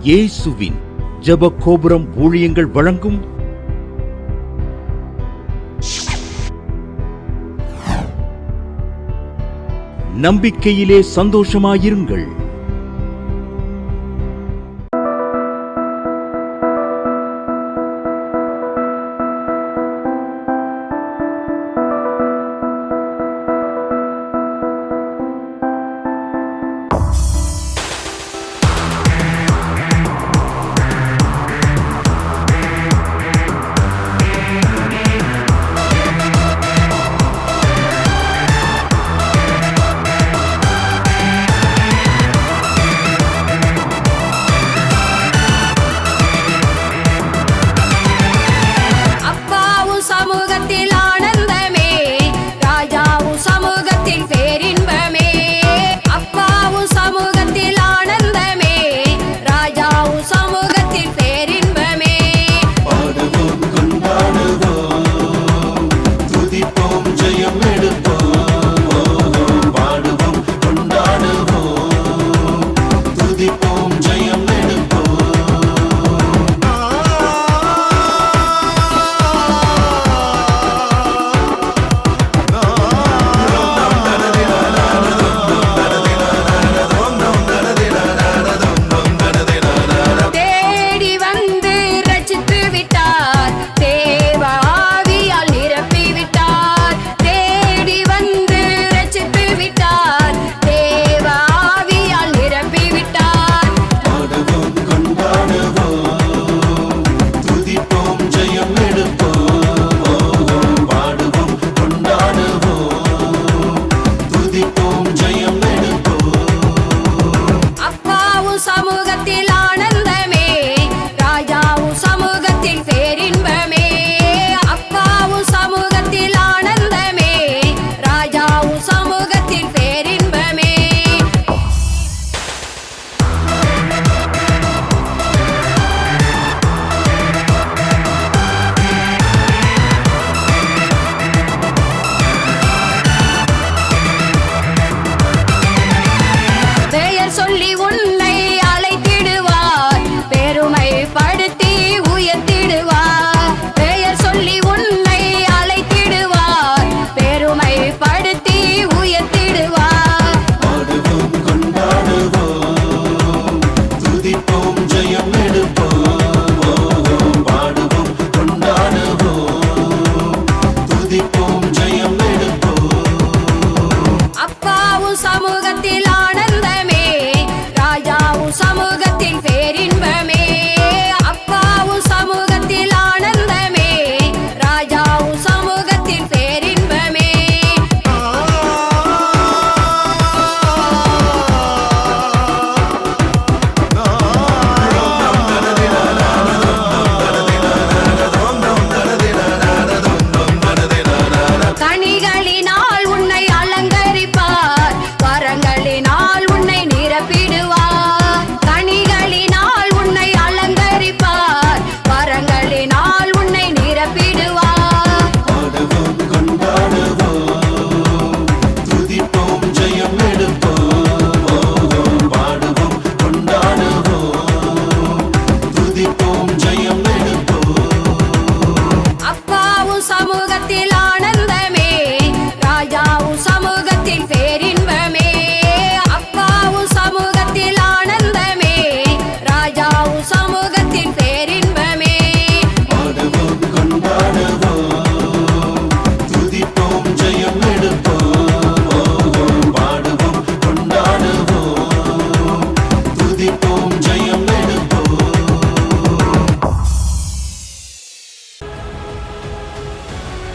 இயேசுவின் ஜெப கோபுரம் ஊழியங்கள் வழங்கும் நம்பிக்கையிலே சந்தோஷமாயிருங்கள்.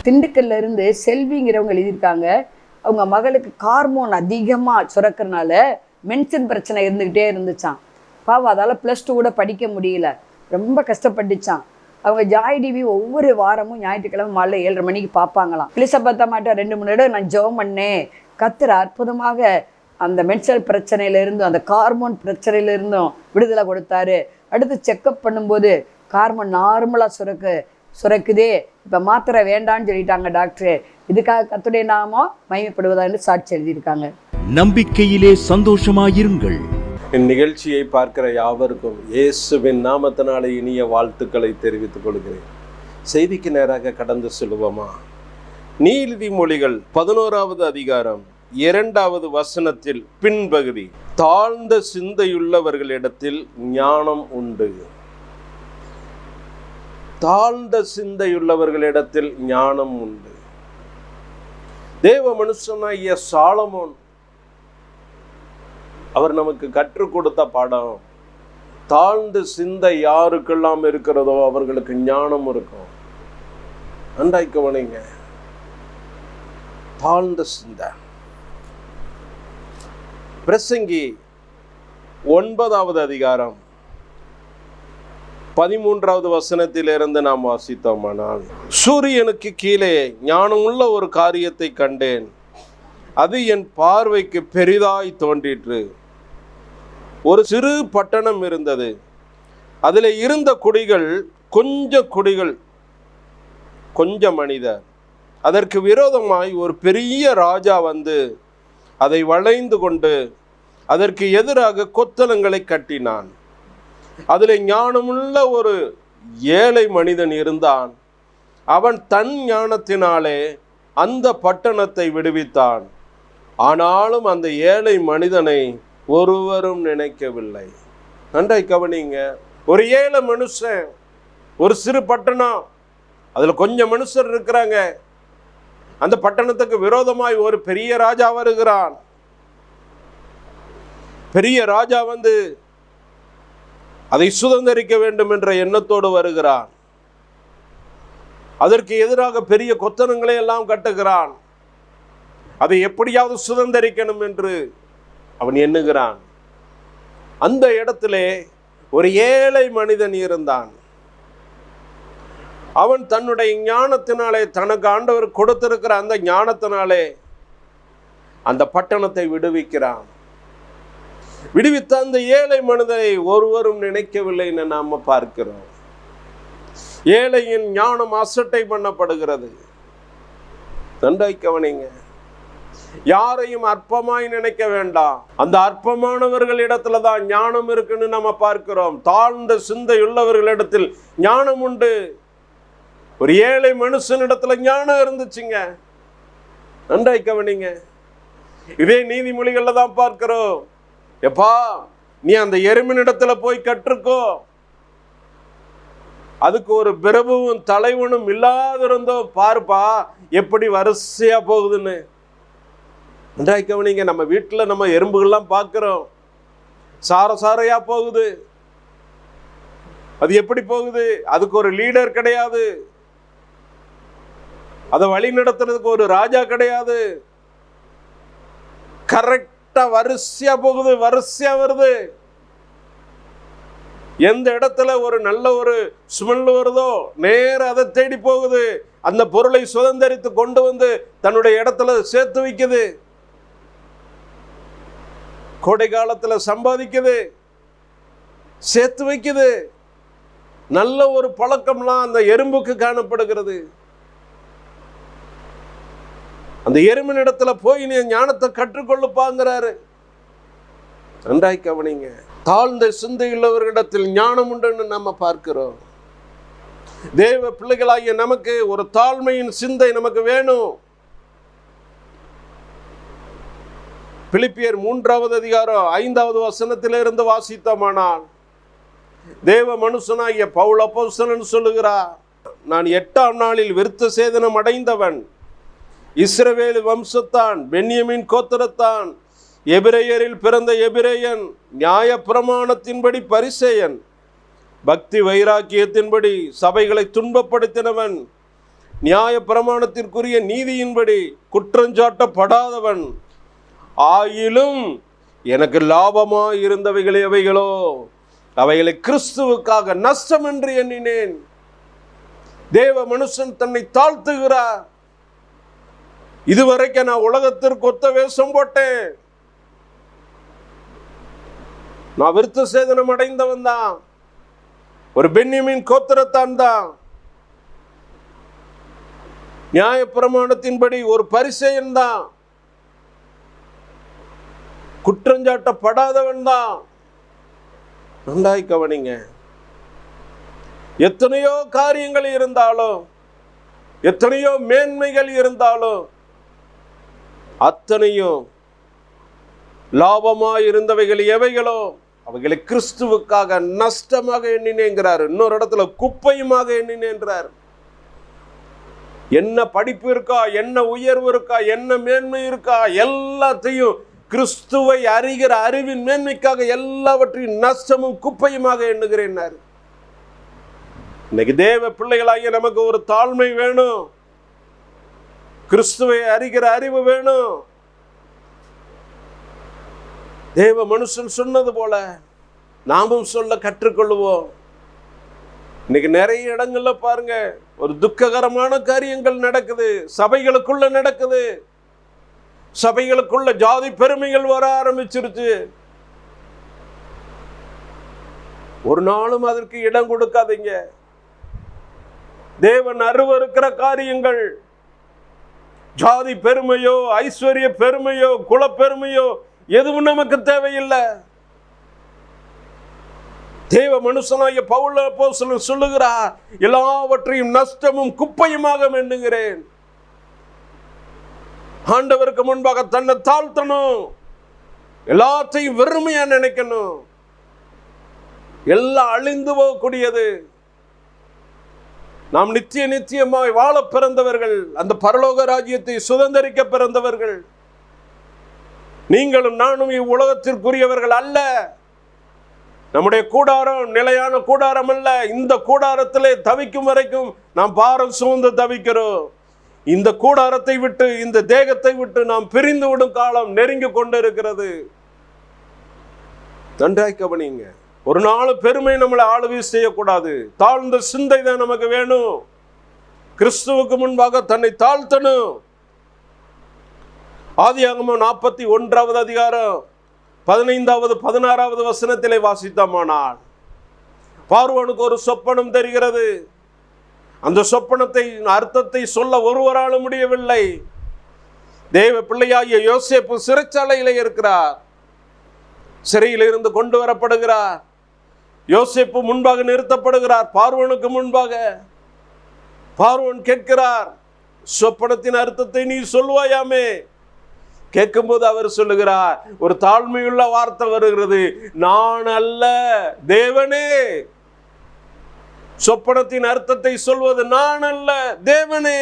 திண்டுக்கல்ல இருந்து செல்விங்கிறவங்க எழுதியிருக்காங்க. அவங்க மகளுக்கு ஹார்மோன் அதிகமாக சுரக்கிறனால மென்சன் பிரச்சனை இருந்துக்கிட்டே இருந்துச்சான். பாவம் அதால் +2 கூட படிக்க முடியல, ரொம்ப கஷ்டப்பட்டுச்சான். அவங்க ஜாய் டிவி ஒவ்வொரு வாரமும் ஞாயிற்றுக்கிழமை மாலை 7:30 மணிக்கு பார்ப்பாங்களாம். எலிசபெத்தா மாட்டா 2-3 தடவை நான் ஜெபம் பண்ணேன். கர்த்தர் அற்புதமாக அந்த மென்சல் பிரச்சனையிலிருந்தும் அந்த ஹார்மோன் பிரச்சனையிலிருந்தும் விடுதலை கொடுத்தாரு. அடுத்து செக்கப் பண்ணும்போது ஹார்மோன் நார்மலாக சுரக்குதே, இப்போ மாத்திரை வேண்டான்னு சொல்லிட்டாங்க டாக்டர். இதுக்காக கர்த்தருடைய நாமம் மகிமைப்படுவதா என்று சாட்சி எழுதியிருக்காங்க. நம்பிக்கையிலே சந்தோஷமாயிருங்கள். இந்நிகழ்ச்சியை பார்க்கிற யாவருக்கும் இயேசுவின் நாமத்தினாலே இனிய வாழ்த்துக்களை தெரிவித்துக் கொள்கிறேன். செய்திக்கு நேராக கடந்து செல்வோமா? நீதிமொழிகள் 11வது அதிகாரம் 2வது வசனத்தில் பின்பகுதி, தாழ்ந்த சிந்தையுள்ளவர்களிடத்தில் ஞானம் உண்டு. தாழ்ந்த சிந்தையுள்ளவர்களிடத்தில் ஞானம் உண்டு. தேவ மனுஷனாகிய சாலமோன் அவர் நமக்கு கற்றுக் கொடுத்த பாடம், தாழ்ந்த சிந்தை யாருக்கெல்லாம் இருக்கிறதோ அவர்களுக்கு ஞானம் இருக்கும். நன்றாய் கவனிங்க. தாழ்ந்த சிந்தை. பிரசங்கி 9வது அதிகாரம் 13வது வசனத்திலிருந்து நாம் வாசித்தோமானால், சூரியனுக்கு கீழே ஞானம் உள்ள ஒரு காரியத்தை கண்டேன், அது என் பார்வைக்கு பெரிதாய் தோன்றிற்று. ஒரு சிறு பட்டணம் இருந்தது, அதில் இருந்த குடிகள் கொஞ்ச மனிதர். அதற்கு விரோதமாய் ஒரு பெரிய ராஜா வந்து அதை வளைந்து கொண்டு அதற்கு எதிராக கொத்தளங்களை கட்டினான். அதில் ஞானமுள்ள ஒரு ஏழை மனிதன் இருந்தான். அவன் தன் ஞானத்தினாலே அந்த பட்டணத்தை விடுவித்தான். ஆனாலும் அந்த ஏழை மனிதனை ஒருவரும் நினைக்கவில்லை. நன்றாய் கவனிங்க. ஒரு ஏழை மனுஷன், ஒரு சிறு பட்டணம், அதில் கொஞ்சம் மனுஷர் இருக்கிறாங்க. அந்த பட்டணத்துக்கு விரோதமாய் ஒரு பெரிய ராஜா வருகிறான். பெரிய ராஜா வந்து அதை சுதந்திரிக்க வேண்டும் என்ற எண்ணத்தோடு வருகிறான். அதற்கு எதிராக பெரிய கொத்தளங்களை எல்லாம் கட்டுகிறான். அதை எப்படியாவது சுதந்திரிக்கணும் என்று அவன் எண்ணுகிறான். அந்த இடத்திலே ஒரு ஏழை மனிதன் இருந்தான். அவன் தன்னுடைய ஞானத்தினாலே, தனக்கு ஆண்டவர் கொடுத்திருக்கிற அந்த ஞானத்தினாலே அந்த பட்டணத்தை விடுவிக்கிறான். விடுவித்த அந்த ஏழை மனிதனை ஒருவரும் நினைக்கவில்லை என்று நாம பார்க்கிறோம். ஏழையின் ஞானம் அசட்டை பண்ணப்படுகிறது. நன்றாய் கவனிங்க. யாரையும் அற்பமாய் நினைக்க வேண்டாம். அந்த அற்பமானவர்களிடத்துல தான் ஞானம் இருக்குன்னு நம்ம பார்க்கிறோம். தாழ்ந்த சிந்தை உள்ளவர்களிடத்தில் ஞானம் உண்டு. ஒரு ஏழை மனுஷனிடத்துல ஞானம் இருந்துச்சுங்க. நன்றாய் கவனிங்க. இதே நீதிமொழிகள்ல தான் பார்க்கிறோம். எப்பா, நீ அந்த எருமினிடத்துல போய் கற்றுக்கோ, அதுக்கு ஒரு பிரபுவும் தலைவனும் இல்லாதிருந்தோ பாருப்பா எப்படி வரிசையா போகுதுன்னு. நன்றாய் கவனிங்க. நம்ம வீட்டில் நம்ம எறும்புகள்லாம் பார்க்கிறோம், சாரையா போகுது. அது எப்படி போகுது? அதுக்கு ஒரு லீடர் கிடையாது, அதை வழி நடத்துறதுக்கு ஒரு ராஜா கிடையாது. கரெக்டா வரிசையா போகுது, வரிசையா வருது. எந்த இடத்துல ஒரு நல்ல ஒரு ஸ்மெல் வருதோ நேர அதை தேடி போகுது. அந்த பொருளை சுதந்திரித்து கொண்டு வந்து தன்னுடைய இடத்துல சேர்த்து வைக்குது. கோடை காலத்துல சம்பாதிக்குது, சேர்த்து வைக்குது. நல்ல ஒரு பழக்கம்லாம் அந்த எறும்புக்கு காணப்படுகிறது. அந்த எறும்பின் இடத்துல போய் நீ ஞானத்தை கற்றுக்கொள்ளுப்பாங்கிறாரு. நன்றாய் கவனிங்க. தாழ்ந்த சிந்தையுள்ளவர்களிடத்தில் ஞானம் உண்டுன்னு நம்ம பார்க்கிறோம். தேவ பிள்ளைகளாகிய நமக்கு ஒரு தாழ்மையின் சிந்தை நமக்கு வேணும். பிலிப்பியர் 3வது அதிகாரம் 5வது வசனத்திலிருந்து வாசித்தோமானால், தேவ மனுஷனாகிய பவுல் அப்போஸ்தலன் சொல்லுகிறார், நான் 8ஆம் நாளில் விருத்த சேதனம் அடைந்தவன், இஸ்ரவேல் வம்சத்தான், பென்யமின் கோத்திரத்தான், எபிரேயரில் பிறந்த எபிரேயன், நியாய பிரமாணத்தின்படி பரிசேயன், பக்தி வைராக்கியத்தின்படி சபைகளை துன்பப்படுத்தினவன், நியாய பிரமாணத்திற்குரிய நீதியின்படி குற்றஞ்சாட்டப்படாதவன், ஆயிலும் எனக்கு லாபமாய் இருந்தவைகள் எவைகளோ அவைகளை கிறிஸ்துவுக்காக நஷ்டம் என்று எண்ணினேன். தேவ மனுஷன் தன்னை தாழ்த்துகிறார். இதுவரைக்கும் நான் உலகத்திற்கு ஒத்த வேஷம் போட்டேன், நான் விருத்த சேதனம் அடைந்தவன் தான், ஒரு பென்யமின் கோத்திரத்தான் தான், நியாய பிரமாணத்தின்படி ஒரு பரிசேயன் தான், குற்றஞ்சாட்டப்படாதவன் தான். நன்றாய் கவனிங்க. எத்தனையோ காரியங்கள் இருந்தாலும், எத்தனையோ மேன்மைகள் இருந்தாலும், அத்தனையும் லாபமாய் இருந்தவைகள் எவைகளோ அவைகளை கிறிஸ்துவுக்காக நஷ்டமாக எண்ணினேங்கிறார். இன்னொரு இடத்துல குப்பையுமாக எண்ணினேன்றார். என்ன படிப்பு இருக்கா, என்ன உயர்வு இருக்கா, என்ன மேன்மை இருக்கா, எல்லாத்தையும் கிறிஸ்துவை அறிகிற அறிவின் மேன்மைக்காக எல்லாவற்றையும் நஷ்டமும் குப்பையுமாக எண்ணுகிறேன். இன்னைக்கு தேவ பிள்ளைகளாகிய நமக்கு ஒரு தாழ்மை வேணும், கிறிஸ்துவை அறிகிற அறிவு வேணும். தேவ மனுஷன் சொன்னது போல நாமும் சொல்ல கற்றுக்கொள்வோம். இன்னைக்கு நிறைய இடங்கள்ல பாருங்க, ஒரு துக்ககரமான காரியங்கள் நடக்குது, சபைகளுக்குள்ள நடக்குது. சபைகளுக்குள்ள ஜாதி பெருமைகள் வர ஆரம்பிச்சிருச்சு. ஒரு நாளும் அதற்கு இடம் கொடுக்காதீங்க. தேவன் அருவருக்கிற காரியங்கள், ஜாதி பெருமையோ ஐஸ்வர்ய பெருமையோ குலப்பெருமையோ எதுவும் நமக்கு தேவையில்லை. தேவ மனுஷனாகிய பவுல் அப்போஸ்தலன் சொல்லுகிறார், எல்லாவற்றையும் நஷ்டமும் குப்பையுமாக எண்ணுகிறேன். ஆண்டவருக்கு முன்பாக தன்னை தாழ்த்தணும், எல்லாத்தையும் வெறுமையா நினைக்கணும். எல்லாம் அழிந்து போகக்கூடியது. நாம் நித்திய நித்தியமாய் வாழ பிறந்தவர்கள், அந்த பரலோக ராஜ்யத்தை சுதந்திரிக்க பிறந்தவர்கள். நீங்களும் நானும் இவ்வுலகத்திற்குரியவர்கள் அல்ல. நம்முடைய கூடாரம் நிலையான கூடாரம் அல்ல. இந்த கூடாரத்திலே தவிக்கும் வரைக்கும் நாம் பாரம் சுமந்து தவிக்கிறோம். இந்த கூடாரத்தை விட்டு, இந்த தேகத்தை விட்டு நாம் பிரிந்து விடும் காலம் நெருங்கி கொண்டு இருக்கிறது. நன்றாய் கவனிங்க. ஒரு நாள் பெருமை நம்மளை ஆளுகை செய்யக்கூடாது. தாழ்ந்த சிந்தை தான் நமக்கு வேணும். கிறிஸ்துவுக்கு முன்பாக தன்னை தாழ்த்தணும். ஆதியாகமம் 41வது அதிகாரம் 15வது 16வது வசனத்திலே வாசித்தோமானால், பார்வோனுக்கு ஒரு சொப்பனம் தெரிகிறது. அந்த சொப்பனத்தை அர்த்தத்தை சொல்ல ஒருவராலும் முடியவில்லை. தேவ பிள்ளையாகிய யோசேப்பு சிறைச்சாலையிலே இருக்கிறார். சிறையில் இருந்து கொண்டு வரப்படுகிறார். யோசேப்பு முன்பாக நிறுத்தப்படுகிறார், பார்வோனுக்கு முன்பாக. பார்வோன் கேட்கிறார், சொப்பனத்தின் அர்த்தத்தை நீ சொல்வாயாமே. கேட்கும்போது அவர் சொல்லுகிறார், ஒரு தாழ்மையுள்ள வார்த்தை வருகிறது, நான் அல்ல தேவனே. சொப்பனத்தின் அர்த்தத்தை சொல்வது நான் அல்ல தேவனே.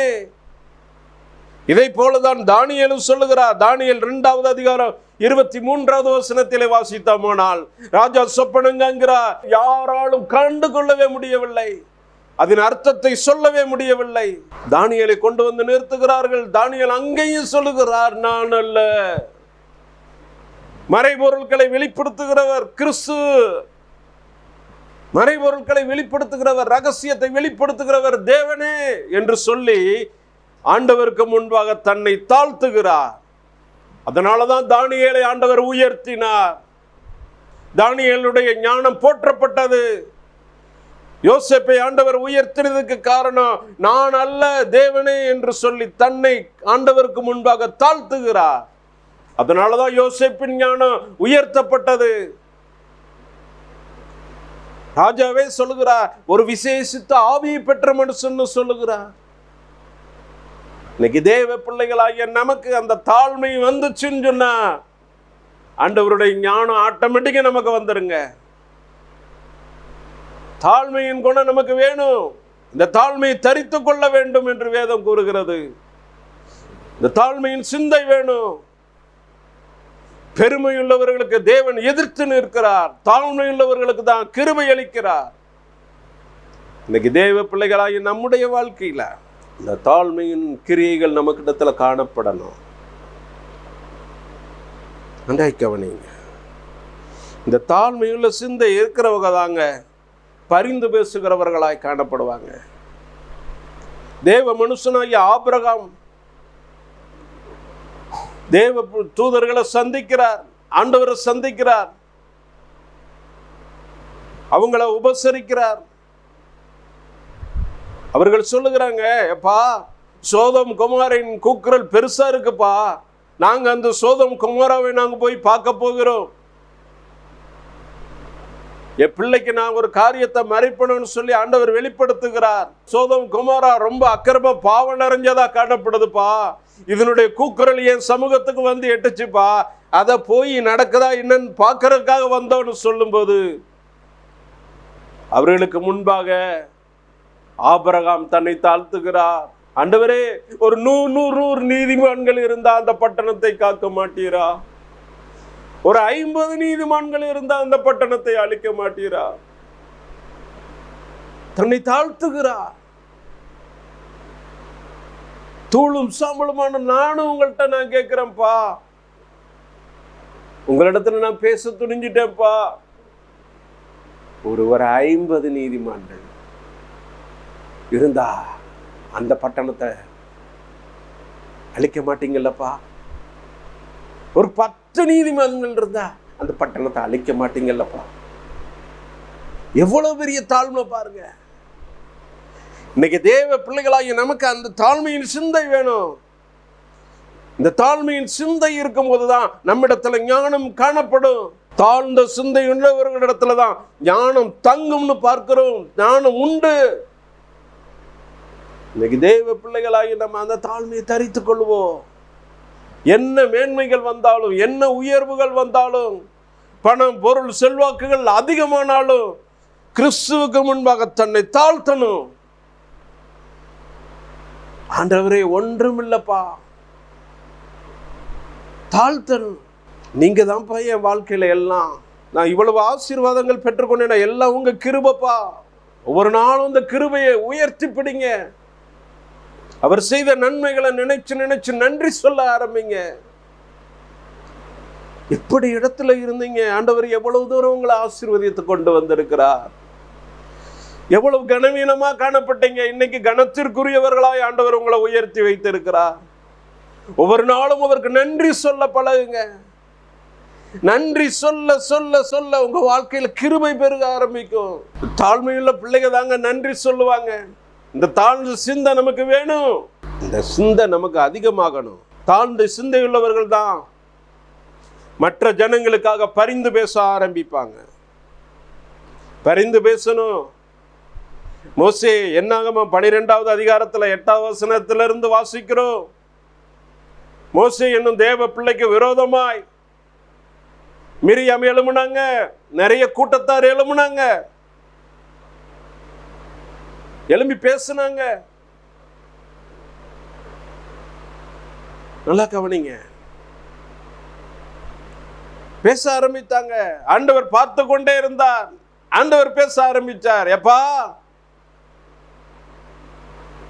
இதை போலதான் தானியேலும் சொல்லுகிறார். தானியேல் 2வது அதிகாரம் 23வது வசனத்திலே வாசித்தோமானால், ராஜா சொப்பனங்கிறார், யாராலும் கண்டு கொள்ளவே முடியவில்லை, அதன் அர்த்தத்தை சொல்லவே முடியவில்லை. தானியேலை கொண்டு வந்து நிறுத்துகிறார்கள். தானியேல் அங்கேயும் சொல்லுகிறார், நான் அல்ல. மறைபொருட்களை வெளிப்படுத்துகிறவர் கிறிஸ்து. மறைபொருட்களை வெளிப்படுத்துகிறவர், ரகசியத்தை வெளிப்படுத்துகிறவர் தேவனே என்று சொல்லி ஆண்டவருக்கு முன்பாக தன்னை தாழ்த்துகிறார். அதனாலதான் தானியேலை ஆண்டவர் உயர்த்தினார். தானியேலுடைய ஞானம் போற்றப்பட்டது. யோசேப்பை ஆண்டவர் உயர்த்தினதுக்கு காரணம், நான் அல்ல தேவனே என்று சொல்லி தன்னை ஆண்டவருக்கு முன்பாக தாழ்த்துகிறார். அதனாலதான் யோசேப்பின் ஞானம் உயர்த்தப்பட்டது. ராஜாவே சொல்லுகிறார், ஒரு விசேஷித்த ஆவியை பெற்ற மனுஷன் சொல்லுகிறார். இன்னைக்கு தேவ பிள்ளைகளாகிய நமக்கு அந்த தாழ்மை வந்துச்சுன்னு சொன்னா ஆண்டவருடைய ஞானம் ஆட்டோமேட்டிக்கா நமக்கு வந்துருங்க. தாழ்மையின் குணம் நமக்கு வேணும். இந்த தாழ்மையை தரித்து கொள்ள வேண்டும் என்று வேதம் கூறுகிறது. இந்த தாழ்மையின் சிந்தை வேணும். பெருமையுள்ளவர்களுக்கு தேவன் எதிர்த்து நிற்கிறார், தாழ்மையுள்ளவர்களுக்கு தான் கிருபை அளிக்கிறார். இன்னைக்கு தேவ பிள்ளைகளாகி நம்முடைய வாழ்க்கையில இந்த தாழ்மையின் கிரியைகள் நமக்கிடத்துல காணப்படணும். நன்றாய் கவனிங்க. இந்த தாழ்மையுள்ள சிந்தை இருக்கிறவங்க தாங்க பரிந்து பேசுகிறவர்களாய் காணப்படுவாங்க. தேவ மனுஷனாகிய ஆபிரகாம் தேவ தூதர்களை சந்திக்கிறார், ஆண்டவரை சந்திக்கிறார், அவங்கள உபசரிக்கிறார். அவர்கள் சொல்லுகிறாங்க, எப்பா சோதம் குமாரின் கூக்குரல் பெருசா இருக்குப்பா, நாங்க அந்த சோதம் குமாராவை நாங்க போய் பார்க்க போகிறோம். என் பிள்ளைக்கு நான் ஒரு காரியத்தை மறைப்பணும்னு சொல்லி ஆண்டவர் வெளிப்படுத்துகிறார். சோதோம் கொமோரா ரொம்ப அக்கிரம பாவம் நிறைஞ்சதா காணப்படுதுப்பா. இதனுடைய கூக்குரல் என் சமூகத்துக்கு வந்து எட்டுச்சுப்பா. அதை போய் நடக்குதா என்னன்னு பார்க்கறதுக்காக வந்தோன்னு சொல்லும்போது அவர்களுக்கு முன்பாக ஆபிரகாம் தன்னை தாழ்த்துகிறார். ஆண்டவரே, ஒரு 100 நீதிமான்கள் இருந்தா அந்த பட்டணத்தை காக்க மாட்டீரா? ஒரு 50 நீதிமான்கள் இருந்தா அந்த பட்டணத்தை அழிக்க மாட்டீரா? தன்னை தாழ்த்துகிறார். தூளும் சாம்பலுமான நானும் உங்கள்கிட்ட நான் கேட்கிறேன்ப்பா, உங்களிடத்துல நான் பேச துணிஞ்சிட்டேன்ப்பா. ஒரு 50 நீதிமான்கள் இருந்தா அந்த பட்டணத்தை அழிக்க மாட்டீங்கல்லப்பா. ஒரு 10 நீதிமான்கள் இருந்தா அந்த பட்டணத்தை அழிக்க மாட்டீங்கல்லப்பா. எவ்வளவு பெரிய தாழ்மை பாருங்க. இன்னைக்கு தேவ பிள்ளைகளாகிய நமக்கு அந்த தாழ்மையின் சிந்தை வேணும். இந்த தாழ்மையின் சிந்தை இருக்கும் போதுதான் நம்மிடத்துல ஞானம் காணப்படும். தாழ்ந்த சிந்தை உள்ளவர்களிடத்துல தான் ஞானம் தங்கும்னு பார்க்கிறோம். ஞானம் உண்டு. இன்னைக்கு தேவ பிள்ளைகளாகி நம்ம அந்த தாழ்மையை தரித்துக் கொள்வோம். என்ன மேன்மைகள் வந்தாலும், என்ன உயர்வுகள் வந்தாலும், பணம் பொருள் செல்வாக்குகள் அதிகமானாலும் கிறிஸ்துவுக்கு முன்பாக தன்னை தாழ்த்தணும். ஆண்டவரே, ஒன்றுமில்லப்பா, தாழ்த்தணும். நீங்க தான்ப்பா என் வாழ்க்கையில எல்லாம். நான் இவ்வளவு ஆசீர்வாதங்கள் பெற்றுக்கொண்டேன், எல்லாம் உங்க கிருபைப்பா. ஒவ்வொரு நாளும் இந்த கிருபையை உயர்த்தி பிடிங்க. அவர் செய்த நன்மைகளை நினைச்சு நினைச்சு நன்றி சொல்ல ஆரம்பிங்க. எப்படி இடத்துல இருந்தீங்க, ஆண்டவர் எவ்வளவு தூரம் உங்களை ஆசீர்வதித்து கொண்டு வந்திருக்கிறார். எவ்வளவு கனவீனமா காணப்பட்டீங்க, இன்னைக்கு கனத்திற்குரியவர்களாய் ஆண்டவர் உங்களை உயர்த்தி வைத்திருக்கிறார். ஒவ்வொரு நாளும் அவருக்கு நன்றி சொல்ல பழகுங்க. நன்றி சொல்ல சொல்ல சொல்ல உங்க வாழ்க்கையில கிருபை பெருக ஆரம்பிக்கும். தாழ்மையுள்ள பிள்ளைங்க தாங்க நன்றி சொல்லுவாங்க. இந்த தாழ்ந்த சிந்தை நமக்கு வேணும். இந்த சிந்தை நமக்கு அதிகமாகணும். தாழ்ந்த சிந்தை உள்ளவர்கள் தான் மற்ற ஜனங்களுக்காக பரிந்து பேச ஆரம்பிப்பாங்க. பரிந்து பேசணும். மோசே என்னாகமம் 12வது அதிகாரத்துல 8வது வசனத்திலிருந்து வாசிக்கிறோம். மோசே என்னும் தேவ பிள்ளைக்கு விரோதமாய் மிரியாம் எழுமுனாங்க. நிறைய கூட்டத்தார் எழுமுனாங்க, எழும்பி பேசுனாங்க. நல்லா கவனிங்க. பேச ஆரம்பித்தாங்க. ஆண்டவர் பார்த்து கொண்டே இருந்தார். ஆண்டவர் பேச ஆரம்பிச்சார். எப்பா,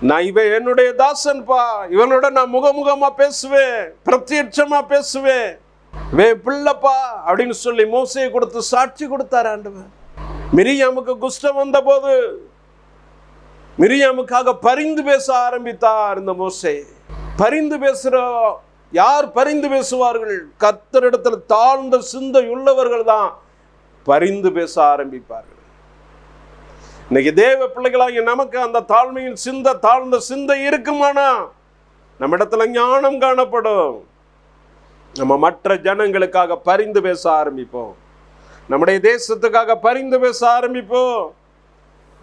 நான் இவன் என்னுடைய தாசன்பா, இவனோட நான் முகமுகமா பேசுவேன், பிரத்யட்சமா பேசுவேன், பிள்ளைப்பா அப்படின்னு சொல்லி மோசையை கொடுத்து சாட்சி கொடுத்தார் ஆண்டவர். மிரியாமுக்கு குஷ்டம் வந்த போது மிரியாமுக்காக பரிந்து பேச ஆரம்பித்தார் இந்த மோசே. பரிந்து பேசுற யார் பரிந்து பேசுவார்கள்? கர்த்தரிடத்தில் தாழ்ந்த சிந்தை உள்ளவர்கள் தான் பரிந்து பேச ஆரம்பிப்பார்கள். இன்னைக்கு தேவ பிள்ளைகளாகிய நமக்கு அந்த தாழ்மையின் சிந்தை, தாழ்ந்த சிந்தை இருக்குமானா நம்ம இடத்துல ஞானம் காணப்படும். நம்ம மற்ற ஜனங்களுக்காக பரிந்து பேச ஆரம்பிப்போம். நம்முடைய தேசத்துக்காக பரிந்து பேச ஆரம்பிப்போம்.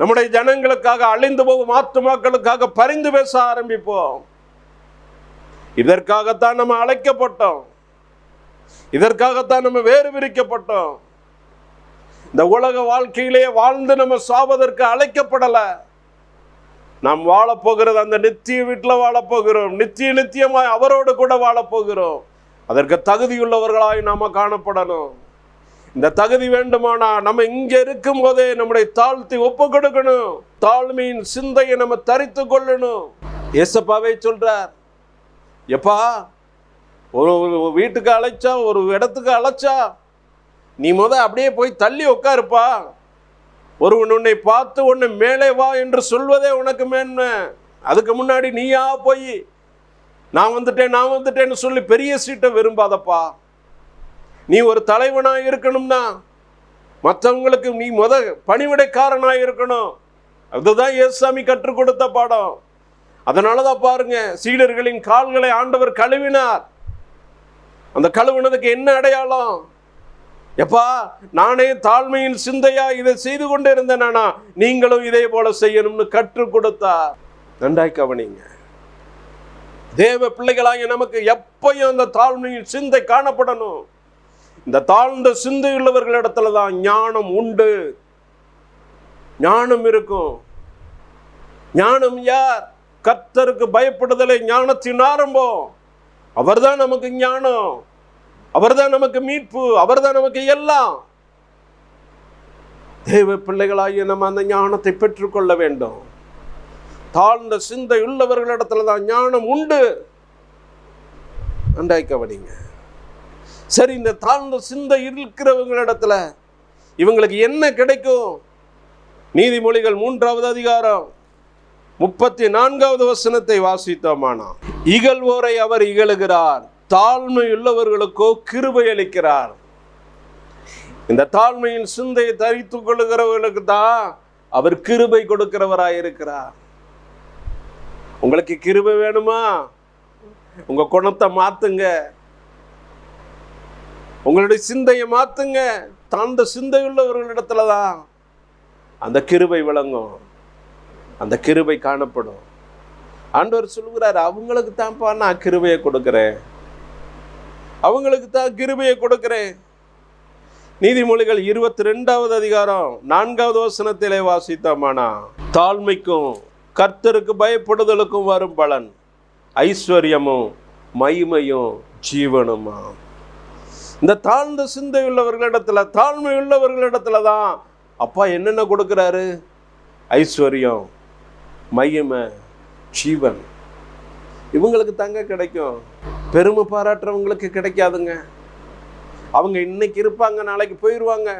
நம்முடைய ஜனங்களுக்காக, அழிந்து போகும் ஆத்துமாக்களுக்காக பரிந்து பேச ஆரம்பிப்போம். இதற்காகத்தான் நம்ம அழைக்கப்பட்டோம். இதற்காகத்தான் நம்ம வேறு விரிக்கப்பட்டோம். இந்த உலக வாழ்க்கையிலேயே வாழ்ந்து நம்ம சாவதற்கு அழைக்கப்படல. நாம் வாழப்போகிறது அந்த நித்திய வீட்டில் வாழப்போகிறோம். நித்தியமாய் அவரோடு கூட வாழப்போகிறோம். அதற்கு தகுதியுள்ளவர்களாய் நாம காணப்படணும். இந்த தகுதி வேண்டுமானா நம்ம இங்க இருக்கும் போதே நம்முடைய தாழ்த்தி ஒப்பு கொடுக்கணும். தாழ்மையின் சிந்தையை நம்ம தரித்து கொள்ளணும். ஏசப்பாவே சொல்றார், எப்பா, ஒரு வீட்டுக்கு அழைச்சா, ஒரு இடத்துக்கு அழைச்சா, நீ அப்படியே போய் தள்ளி உட்காருப்பா. ஒருவன் உன்னை பார்த்து உன்னை மேலே வா என்று சொல்வதே உனக்கு மேன்மை. அதுக்கு முன்னாடி நீயா போய் நான் வந்துட்டேன்னு சொல்லி பெரிய சீட்டை விரும்பாதப்பா. நீ ஒரு தலைவனாக இருக்கணும்னா மற்றவங்களுக்கு நீ பணிவிடைக்காரனாக இருக்கணும். அதுதான் இயேசுசாமி கற்றுக் கொடுத்த பாடம். அதனாலதான் பாருங்க, சீடர்களின் கால்களை ஆண்டவர் கழுவினார். அந்த கழுவினதுக்கு என்ன அடையாளம்? எப்பா நானே தாழ்மையின் சிந்தையா இதை செய்து கொண்டே இருந்தேனா, நீங்களும் இதே போல செய்யணும்னு கற்றுக் கொடுத்தார். நன்றாய் கவனிங்க. தேவ பிள்ளைகளாகிய நமக்கு எப்பயும் அந்த தாழ்மையின் சிந்தை காணப்படணும். இந்த தாழ்ந்த சிந்தை உள்ளவர்களிடத்துல தான் ஞானம் உண்டு, ஞானம் இருக்கும். ஞானம் யார்? கர்த்தருக்கு பயப்படுதலை ஞானத்தின் ஆரம்பம். அவர்தான் நமக்கு ஞானம், அவர்தான் நமக்கு மீட்பு, அவர்தான் நமக்கு எல்லாம். தேவ பிள்ளைகளாகிய நம்ம அந்த ஞானத்தை பெற்றுக்கொள்ள வேண்டும். தாழ்ந்த சிந்தை உள்ளவர்களிடத்துல தான் ஞானம் உண்டு. நன்றாய் கவனிங்க. சரி, இந்த தாழ்ந்த சிந்தை இருக்கிறவங்களிடத்துல இவங்களுக்கு என்ன கிடைக்கும்? நீதிமொழிகள் 3வது அதிகாரம் 34வது வசனத்தை வாசித்தோமானா, இகழ்வோரை அவர் இகழுகிறார், தாழ்மை உள்ளவர்களுக்கோ கிருபை அளிக்கிறார். இந்த தாழ்மையின் சிந்தையை தரித்துக் கொள்ளுகிறவர்களுக்கு தான் அவர் கிருபை கொடுக்கிறவராயிருக்கிறார். உங்களுக்கு கிருபை வேணுமா? உங்க குணத்தை மாத்துங்க, உங்களுடைய சிந்தையை மாத்துங்க. தாழ்ந்த சிந்தை உள்ளவர்களிடத்துல தான் அந்த கிருபை விளங்கும், அந்த கிருபை காணப்படும். ஆண்டவர் சொல்லுகிறார், அவங்களுக்கு தான்ப்பா நான் கிருபையை கொடுக்கிறேன், அவங்களுக்கு தான் கிருபையை கொடுக்கிறேன். நீதிமொழிகள் 22வது அதிகாரம் 4வது வசனத்திலே வாசித்தோமானா, தாழ்மைக்கும் கர்த்தருக்கு பயப்படுதலுக்கும் வரும் பலன் ஐஸ்வர்யமும் மகிமையும் ஜீவனுமா. இந்த தாழ்ந்த சிந்தை உள்ளவர்களிடத்துல, தாழ்மை உள்ளவர்களிடத்துல தான் அப்பா என்னென்ன கொடுக்கிறாரு? ஐஸ்வர்யம், மகிமை, ஜீவன். இவங்களுக்கு தாங்க கிடைக்கும். பெருமை பாராட்டுறவங்களுக்கு கிடைக்காதுங்க. அவங்க இன்னைக்கு இருப்பாங்க, நாளைக்கு போயிடுவாங்க.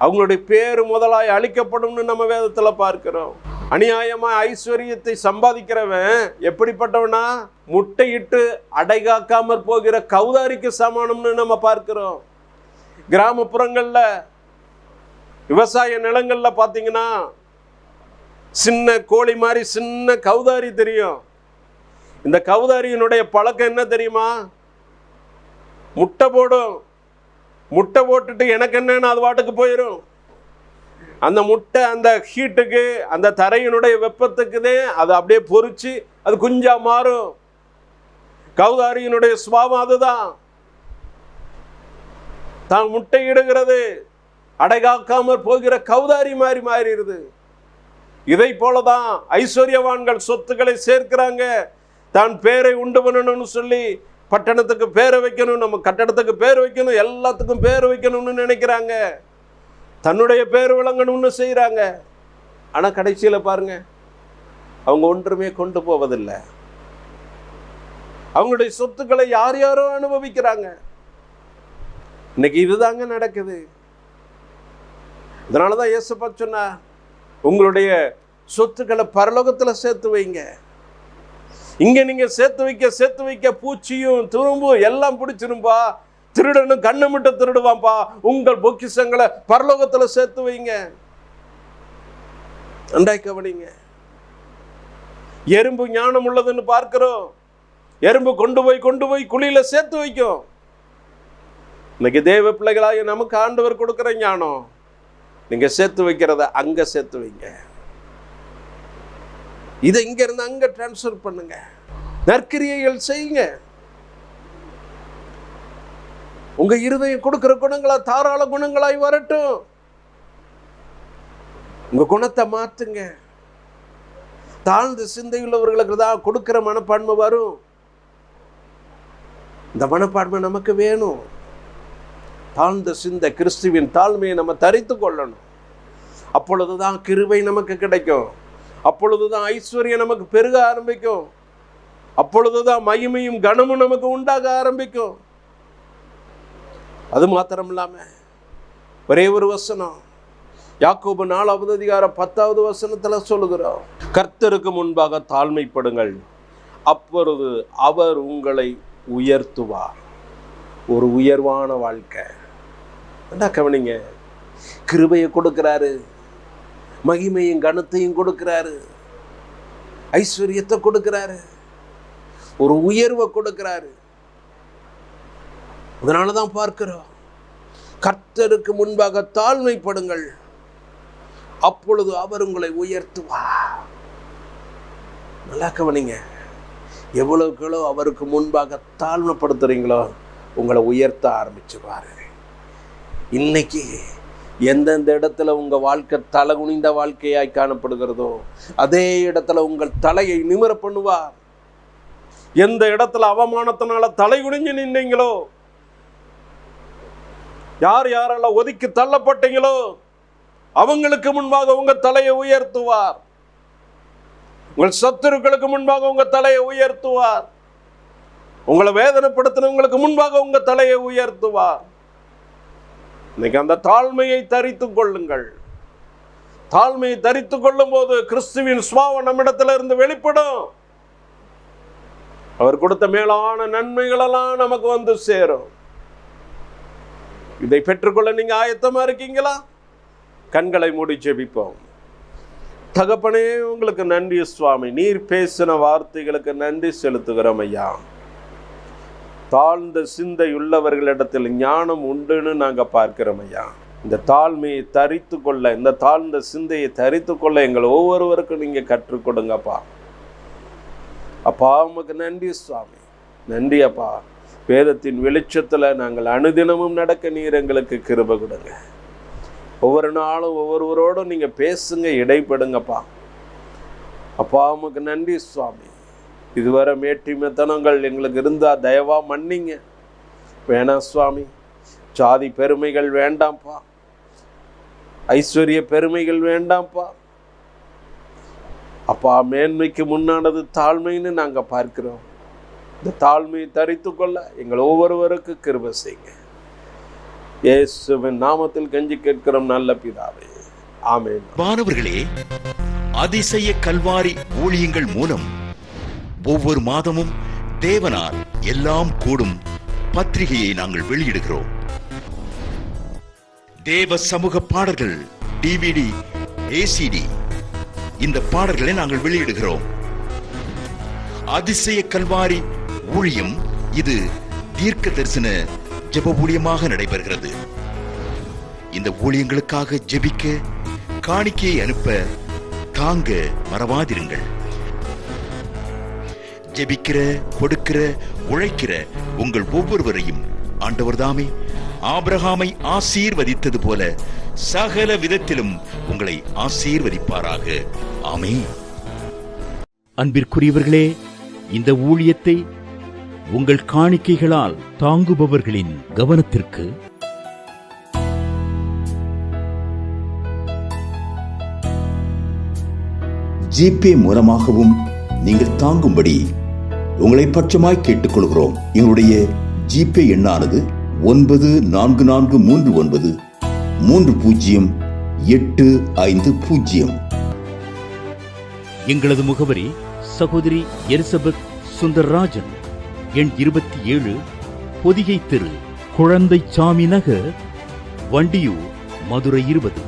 அவங்களுடைய பேரு முதலாய் அழிக்கப்படும்னு நம்ம வேதத்துல பார்க்கிறோம். அநியாயமா ஐஸ்வர்யத்தை சம்பாதிக்கிறவன் எப்படிப்பட்டவனா? முட்டையிட்டு அடைகாக்காமற் போகிற கௌதாரிக்கு சமானம்னு நம்ம பார்க்கிறோம். கிராமப்புறங்கள்ல விவசாய நிலங்கள்ல பாத்தீங்கன்னா சின்ன கோழி மாதிரி சின்ன கௌதாரி தெரியும். இந்த கௌதாரியினுடைய பழக்கம் என்ன தெரியுமா? முட்டை போடும், முட்டை போட்டுட்டு எனக்கு என்னன்னு அது வாட்டுக்கு போயிடும். அந்த முட்டை அந்த ஹீட்டுக்கு, அந்த தரையினுடைய வெப்பத்துக்குதே அது அப்படியே பொறிச்சு அது குஞ்சா மாறும். கௌதாரியினுடைய சுபாவம் அதுதான். தான் முட்டை இடுகிறது, அடைகாக்காமற் போகிற கௌதாரி மாதிரி மாறிடுது. இதை போலதான் ஐஸ்வர்யவான்கள் சொத்துக்களை சேர்க்கிறாங்க. தான் பேரை உண்டு பண்ணணும்னு சொல்லி பட்டணத்துக்கு பேரை வைக்கணும், நம்ம கட்டடத்துக்கு பேர் வைக்கணும், எல்லாத்துக்கும் பேர் வைக்கணும்னு நினைக்கிறாங்க. தன்னுடைய பேர் விளங்கணும்னு செய்கிறாங்க. ஆனால் கடைசியில் பாருங்க, அவங்க ஒன்றுமே கொண்டு போவதில்லை. அவங்களுடைய சொத்துக்களை யார் யாரோ அனுபவிக்கிறாங்க. இன்னைக்கு இதுதாங்க நடக்குது. இதனாலதான் இயேசுப்பா சொன்னா, உங்களுடைய சொத்துக்களை பரலோகத்தில் சேர்த்து வைங்க. இங்க நீங்க சேர்த்து வைக்க பூச்சியும் துரும்பும் எல்லாம் பிடிச்சிரும்பா, திருடனும் கண்ணு மட்டும் திருடுவான்பா. உங்கள் பொக்கிஷங்களை பரலோகத்துல சேர்த்து வைங்க. நன்றாய் கவனிங்க. எறும்பு ஞானம் உள்ளதுன்னு பார்க்கிறோம். எறும்பு கொண்டு போய் குழியில சேர்த்து வைக்கும். இன்னைக்கு தேவ பிள்ளைகளாக நமக்கு ஆண்டவர் கொடுக்கிற ஞானம், நீங்க சேர்த்து வைக்கிறத அங்க சேர்த்து வைங்க. இதை இங்க இருந்து அங்க டிரான்ஸ்ஃபர் பண்ணுங்க. நற்கிரியைகள் செய்யுங்க. உங்க இருதயம் கொடுக்கிற குணங்களா தாராள குணங்களாய் வரட்டும். உங்க குணத்தை மாத்துங்க. தாழ்ந்த சிந்தையுள்ளவர்களுக்கு தான் கொடுக்கிற மனப்பான்மை வரும். இந்த மனப்பான்மை நமக்கு வேணும். தாழ்ந்த சிந்தை, கிறிஸ்துவின் தாழ்மையை நம்ம தரித்து கொள்ளணும். அப்பொழுதுதான் கிருபை நமக்கு கிடைக்கும். அப்பொழுதுதான் ஐஸ்வர்யம் நமக்கு பெருக ஆரம்பிக்கும். அப்பொழுதுதான் மகிமையும் கனமும் நமக்கு உண்டாக ஆரம்பிக்கும். அது மாத்திரம் இல்லாம ஒரே ஒரு வசனம், யாக்கோபு 4வது அதிகாரம் 10வது வசனத்துல சொல்லுகிறோம், கர்த்தருக்கு முன்பாக தாழ்மைப்படுங்கள், அப்பொழுது அவர் உங்களை உயர்த்துவார். ஒரு உயர்வான வாழ்க்கை. என்ன கவனிங்க, கிருபையை கொடுக்கிறாரு, மகிமையும் கனத்தையும் கொடுக்கிறாரு, ஐஸ்வர்யத்தை கொடுக்கிறாரு, ஒரு உயர்வை கொடுக்கிறாரு. அதனாலதான் பார்க்கிறோம், கர்த்தருக்கு முன்பாக தாழ்மைப்படுங்கள், அப்பொழுது அவர் உங்களை உயர்த்துவார். நல்லா கவனிங்க. எவ்வளவுக்களோ அவருக்கு முன்பாக தாழ்மைப்படுத்துறீங்களோ உங்களை உயர்த்த ஆரம்பிச்சுவாரு. இன்னைக்கு எந்தெந்த இடத்துல உங்க வாழ்க்கை தலை குனிந்த வாழ்க்கையாய் காணப்படுகிறதோ அதே இடத்துல உங்கள் தலையை நிமிர பண்ணுவார். எந்த இடத்துல அவமானத்தினால தலை குனிஞ்சு நின்னீங்களோ, யார் யாரெல்லாம் ஒதுக்கி தள்ளப்பட்டீங்களோ அவங்களுக்கு முன்பாக உங்க தலையை உயர்த்துவார். உங்கள் சத்துருக்களுக்கு முன்பாக உங்க தலையை உயர்த்துவார். உங்களை வேதனைப்படுத்தினவங்களுக்கு முன்பாக உங்க தலையை உயர்த்துவார். இன்னைக்கு அந்த தாழ்மையை தரித்துக் கொள்ளுங்கள். தாழ்மையை தரித்துக் கொள்ளும் போது கிறிஸ்துவின் சுபாவம் நம்மிடத்துல இருந்து வெளிப்படும். அவர் கொடுத்த மேலான நன்மைகளெல்லாம் நமக்கு வந்து சேரும். இதை பெற்றுக்கொள்ள நீங்க ஆயத்தமா இருக்கீங்களா? கண்களை மூடி ஜெபிப்போம். தகப்பனே, உங்களுக்கு நன்றி சுவாமி. நீர் பேசின வார்த்தைகளுக்கு நன்றி செலுத்துகிறோம் ஐயா. தாழ்ந்த சிந்தை உள்ளவர்களிடத்தில் ஞானம் உண்டுன்னு நாங்க பார்க்கிறோம் ஐயா. இந்த தாழ்மையை தரித்து கொள்ள, இந்த தாழ்ந்த சிந்தையை தரித்து கொள்ள எங்கள் ஒவ்வொருவருக்கும் நீங்க கற்றுக் கொடுங்கப்பா. அப்பா, உமக்கு நன்றி சுவாமி. நன்றி அப்பா. வேதத்தின் வெளிச்சத்துல நாங்கள் அனுதினமும் நடக்க நீர் எங்களுக்கு கிருபை கொடுங்க. ஒவ்வொரு நாளும் ஒவ்வொருவரோடும் நீங்க பேசுங்க, இடைப்படுங்கப்பா. அப்பா, உமக்கு நன்றி சுவாமி. இதுவரை மேட்டிமைத்தனங்கள் எங்களுக்கு இருந்தா தயவா மன்னிங்க. வேணாம் சுவாமி. ஜாதி பெருமைகள் வேண்டாம்ப்பா, ஐஸ்வர்ய பெருமைகள் வேண்டாம்ப்பா. அப்பா, மேன்மைக்கு முன்னானது தாழ்மைன்னு நாங்க பார்க்கிறோம். இந்த தாழ்மையை தரித்து கொள்ள எங்கள் ஒவ்வொருவருக்கு கிருபை செய்யுங்க. இயேசுவின் நாமத்தில் கெஞ்சி கேட்கிறோம் நல்ல பிதாவே, ஆமென். மாணவர்களே, அதிசய கல்வாரி ஊழியங்கள் மூலம் ஒவ்வொரு மாதமும் தேவனால் எல்லாம் கூடும் பத்திரிகையை நாங்கள் வெளியிடுகிறோம். தேவ சமூக பாடல்கள் DVD, ACD இந்த பாடல்களை நாங்கள் வெளியிடுகிறோம். அதிசய கல்வாரி ஊழியம் இது தீர்க்க தரிசன ஜெப ஊழியமாக நடைபெறுகிறது. இந்த ஊழியங்களுக்காக ஜெபிக்க, காணிக்கையை அனுப்ப தாங்க மறவாதிருங்கள். ஜெபிக்கிற, கொடுக்கிற, உழைக்கிற உங்கள் ஒவ்வொருவரையும் ஆண்டவர் தாமே ஆபிரகாமை ஆசீர்வதித்தது போல சகல விதத்திலும் உங்களை ஆசீர்வதிப்பாராக. ஆமென். அன்பிற்குரியவர்களே, இந்த ஊழியத்தை உங்கள் காணிக்கைகளால் தாங்குபவர்களின் கவனத்திற்கு ஜிபே மூலமாகவும் நீங்கள் தாங்கும்படி உங்களை பட்சமாய் கேட்டுக்கொள்கிறோம். எங்களுடைய ஜிபே எண்ணானது 9434308050. எங்களது முகவரி சகோதரி எலிசபெத் சுந்தர்ராஜன், எண் 27, பொதிகை தெரு, குழந்தைச்சாமி நகர், வண்டியூர், மதுரை 20.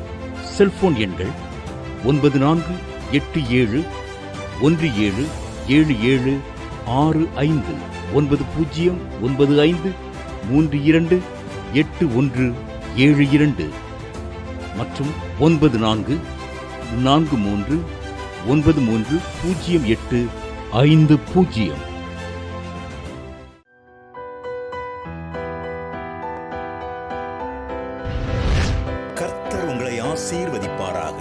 செல்போன் எண்கள் 9487177765 9095328172 மற்றும் 9443930850. கர்த்தர் உங்களை ஆசீர்வதிப்பாராக.